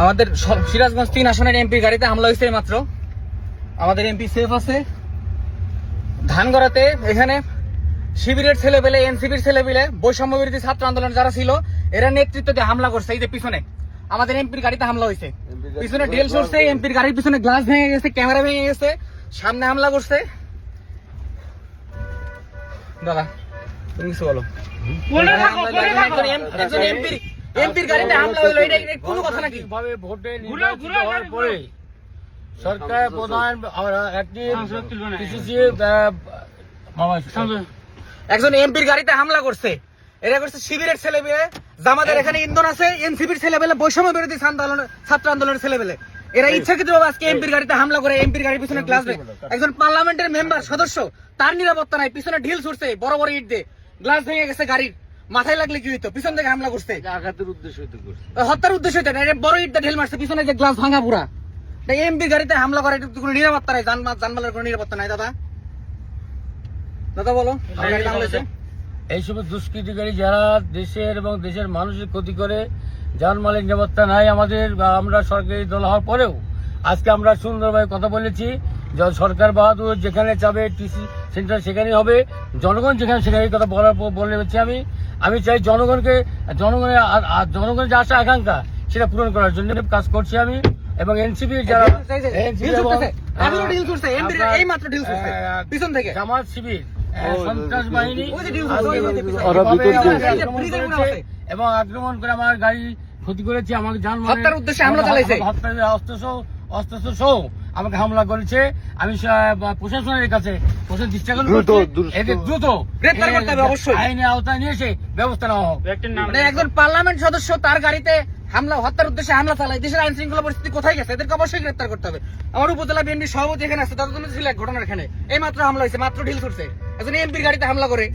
আমাদের সিরাজগঞ্জ 3 আসনের এমপি গাড়িতে হামলা হয়েছে মাত্র। আমাদের এমপি সেফ আছে ধানগড়াতে। এখানে শিবিরের ছেলেপেলে, এনসিপির ছেলেপেলে, বৈষম্য বিরোধী ছাত্র আন্দোলন যারা ছিল এরা নেতৃত্ব দিয়ে হামলা করছে। এই যে পিছনে আমাদের এমপির গাড়িতে হামলা হয়েছে, পিছনে ঢেল সরছে, এমপির গাড়ির পিছনে গ্লাস ভেঙে গেছে, ক্যামেরা ভেঙে গেছে, সামনে হামলা করছে। দাদা তুমি কিছু বলো। এমপির গাড়িতে হামলা হইলো, এটা কোনো কথা নাকি? ভোটে নির্বাচিত হওয়ার পরে সরকার প্রধান একজন এমপির গাড়িতে হামলা করছে। এরা করছে শিবিরের ছেলেপেলে, জামাতের এখানে ইন্ধন আছে, এনসিপির ছেলেপেলে, বৈষম্য বিরোধী ছাত্র আন্দোলনের ছেলেপেলে। এরা ইচ্ছাকৃতভাবে আজকে এমপির গাড়িতে হামলা করে এমপির গাড়ির পিছনে গ্লাস দেয়। একজন পার্লামেন্টের মেম্বার সদস্য, তার নিরাপত্তা নাই, পিছনে ঢিল ছুটছে, বড় বড় ইট দিয়ে গ্লাস ভেঙে গেছে গাড়ির, মাথায় লাগলে কি হইতো? পিছন থেকে হামলা করছে, আঘাতের উদ্দেশ্য হত্যার উদ্দেশ্য হইতো। বড় ইট দিয়ে ঢিল মারছে, পিছনে যে গ্লাস ভাঙা পুরা। এমপির গাড়িতে হামলা করে কোনো নিরাপত্তা নাই, জানমালের কোনো নিরাপত্তা নাই। দাদা দাদা বলো। এই সময় দুষ্কৃতিকারী যারা দেশের এবং দেশের মানুষের ক্ষতি করে, জানমালের নিরাপত্তা নাই আমাদের। আমরা সরকারি দল হওয়ার পরেও আজকে আমরা সুন্দরভাবে কথা বলেছি, সরকার বাহাদুর যেখানে যাবে টিসি সেন্টার সেখানেই হবে, জনগণ যেখানে সেখানে কথা বলেছি। আমি চাই জনগণের যে আশা আকাঙ্ক্ষা সেটা পূরণ করার জন্য কাজ করছি আমি। এবং এনসিপি যারা জামাত শিবির সন্ত্রাস বাহিনী এবং আক্রমণ করে আমার গাড়ি ক্ষতি করেছে, আমাকে হত্যার উদ্দেশ্যে হামলা চালাইছে, অস্ত্র সহ আমাকে হামলা করেছে। আমি প্রশাসনের কাছে চেষ্টা করব দ্রুত গ্রেফতার করতে হবে, অবশ্যই আইনের আওতায় নিয়ে এসে ব্যবস্থা নেওয়া হোক। একজন পার্লামেন্ট সদস্য তার গাড়িতে হামলা, হত্যার উদ্দেশ্যে হামলা চালায়, দেশের আইন শৃঙ্খলা পরিস্থিতি কোথায় গেছে? এদেরকে অবশ্যই গ্রেফতার করতে হবে। আমার উপজেলা বিএনপি সভাপতি এখানে আছে, তাদের জন্য ছিল এক ঘটনার, এখানে এই মাত্র হামলা হয়েছে, মাত্র ঢিল ছুটছে, একজন এমপির গাড়িতে হামলা করে।